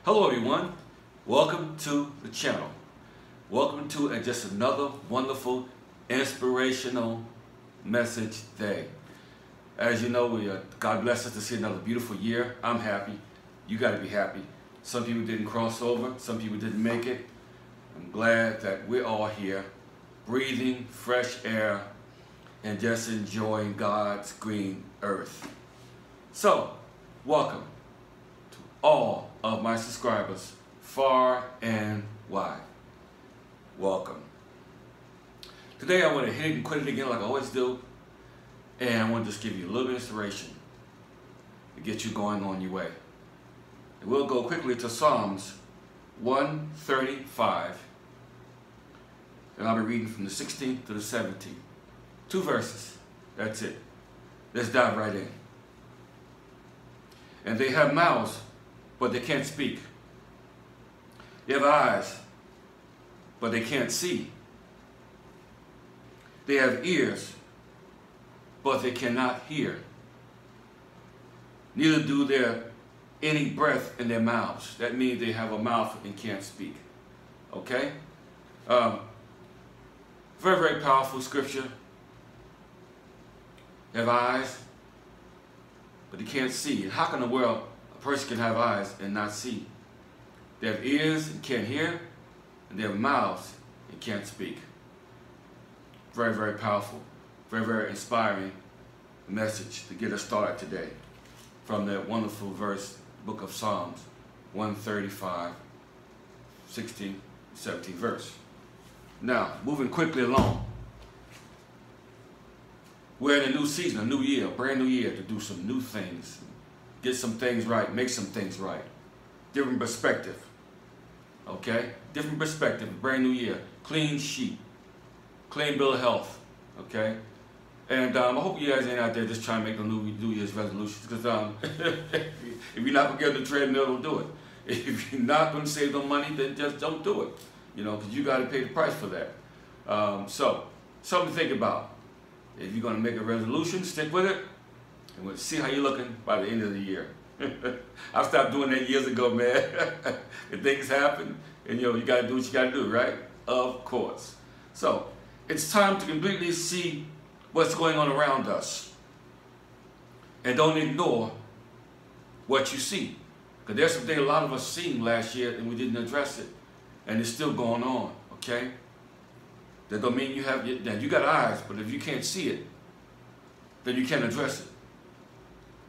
Hello everyone, welcome to the channel. Welcome to just another wonderful, inspirational message day. As you know, God bless us to see another beautiful year. I'm happy. You got to be happy. Some people didn't cross over. Some people didn't make it. I'm glad that we're all here, breathing fresh air and just enjoying God's green earth. So, welcome to all of my subscribers, far and wide. Welcome. Today I want to hit it and quit it again like I always do, and I want to just give you a little inspiration to get you going on your way. And we'll go quickly to Psalms 135, and I'll be reading from the 16th to the 17th. 2 verses, that's it. Let's dive right in. And they have mouths, but they can't speak. They have eyes, but they can't see. They have ears, but they cannot hear. Neither do there any breath in their mouths. That means they have a mouth and can't speak. Okay? Very, very powerful scripture. They have eyes, but they can't see. And how in the world a person can have eyes and not see? They have ears and can't hear, and they have mouths and can't speak. Very, very powerful, very, very inspiring message to get us started today from that wonderful verse, book of Psalms 135, 16, 17 verse. Now, moving quickly along. We're in a new season, a new year, a brand new year to do some new things, get some things right, make some things right. Different perspective, okay? Different perspective, brand new year, clean sheet, clean bill of health, okay? And I hope you guys ain't out there just trying to make the New Year's resolutions, because if you're not going to get on the treadmill, don't do it. If you're not going to save no money, then just don't do it, you know, because you got to pay the price for that. So, something to think about. If you're going to make a resolution, stick with it, and we'll see how you're looking by the end of the year. I stopped doing that years ago, man. And things happen, and you got to do what you got to do, right? Of course. So, it's time to completely see what's going on around us. And don't ignore what you see. Because there's something a lot of us seen last year, and we didn't address it. And it's still going on, okay? That don't mean you got eyes, but if you can't see it, then you can't address it.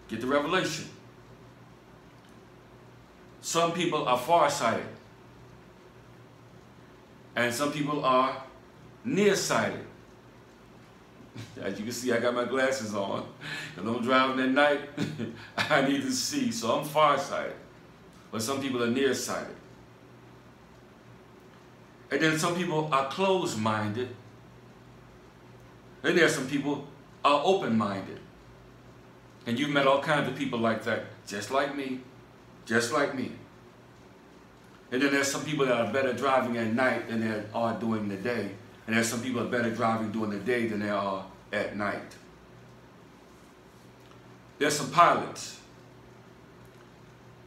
Get the revelation. Some people are farsighted, and some people are nearsighted. As you can see, I got my glasses on, because I'm driving at night. I need to see, so I'm farsighted. But some people are nearsighted. And then some people are closed-minded. And there are some people are open-minded. And you've met all kinds of people like that, just like me, just like me. And then there's some people that are better driving at night than they are during the day. And there's some people that are better driving during the day than they are at night. There's some pilots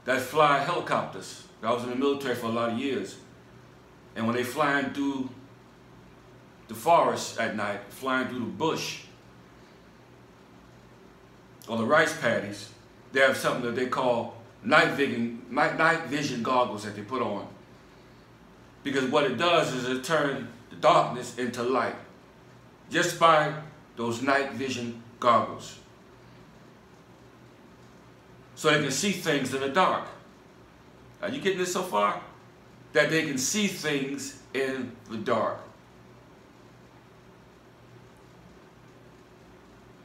that fly helicopters. I was in the military for a lot of years. And when they flying through the forest at night, flying through the bush or the rice paddies, they have something that they call night vision goggles that they put on. Because what it does is it turns the darkness into light just by those night vision goggles. So they can see things in the dark. Are you getting this so far? That they can see things in the dark.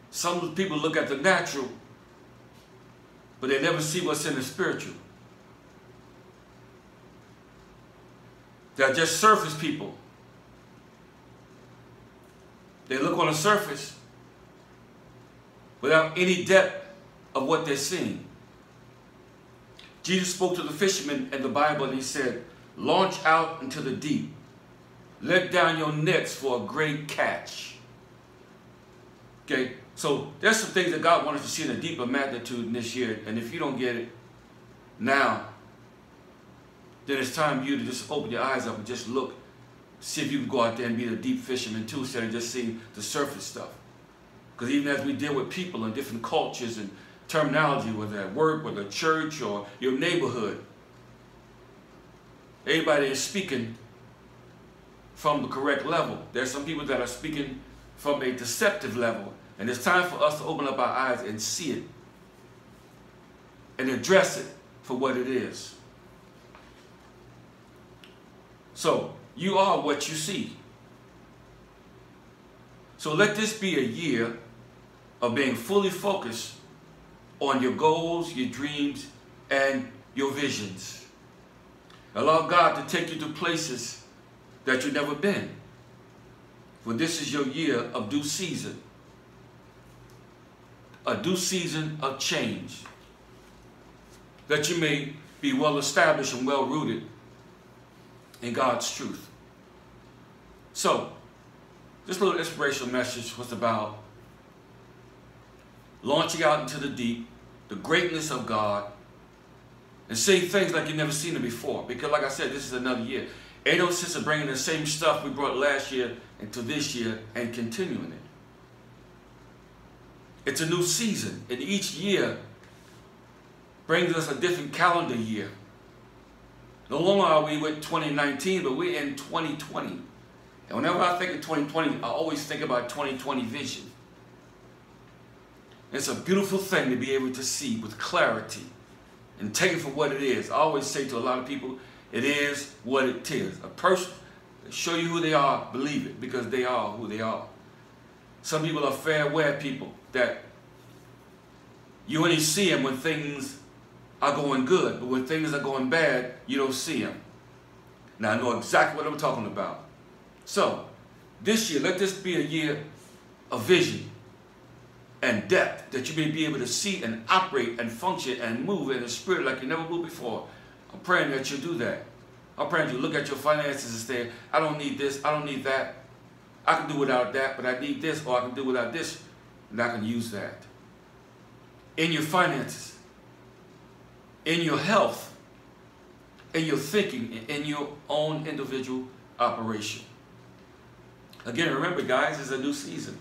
Some people look at the natural, but they never see what's in the spiritual. They're just surface people. They look on the surface without any depth of what they're seeing. Jesus spoke to the fishermen in the Bible and he said, "Launch out into the deep. Let down your nets for a great catch." Okay, so there's some things that God wants us to see in a deeper magnitude in this year, and if you don't get it now, then it's time for you to just open your eyes up and just look. See if you can go out there and be the deep fisherman too, instead of just seeing the surface stuff. Because even as we deal with people in different cultures and terminology, whether at work, whether at church, or your neighborhood, everybody is speaking from the correct level. There's some people that are speaking from a deceptive level. And it's time for us to open up our eyes and see it and address it for what it is. So, you are what you see. So let this be a year of being fully focused on your goals, your dreams, and your visions. Allow God to take you to places that you've never been. For this is your year of due season. A due season of change. That you may be well established and well rooted in God's truth. So, this little inspirational message was about launching out into the deep, the greatness of God, and seeing things like you've never seen it before. Because like I said, this is another year. Ain't no sense of bringing the same stuff we brought last year into this year and continuing it. It's a new season, and each year brings us a different calendar year. No longer are we with 2019, but we're in 2020. And whenever I think of 2020, I always think about 2020 vision. It's a beautiful thing to be able to see with clarity and take it for what it is. I always say to a lot of people, it is what it is. A person, show you who they are, believe it, because they are who they are. Some people are fair wear people that you only see them when things are going good, but when things are going bad, you don't see them. Now I know exactly what I'm talking about. So, this year, let this be a year of vision and depth, that you may be able to see and operate and function and move in the spirit like you never moved before. I'm praying that you do that. I'm praying you look at your finances and say, I don't need this, I don't need that. I can do without that, but I need this, or I can do without this, and I can use that. In your finances, in your health, in your thinking, in your own individual operation. Again, remember guys, it's a new season.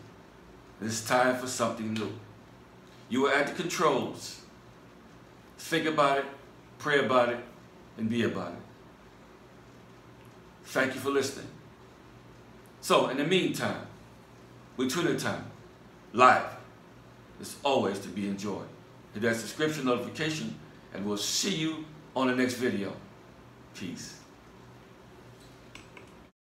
It's time for something new. You are at the controls. Think about it, pray about it, and be about it. Thank you for listening. So, in the meantime, with Twitter time, live is always to be enjoyed. Hit that subscription notification, and we'll see you on the next video. Peace.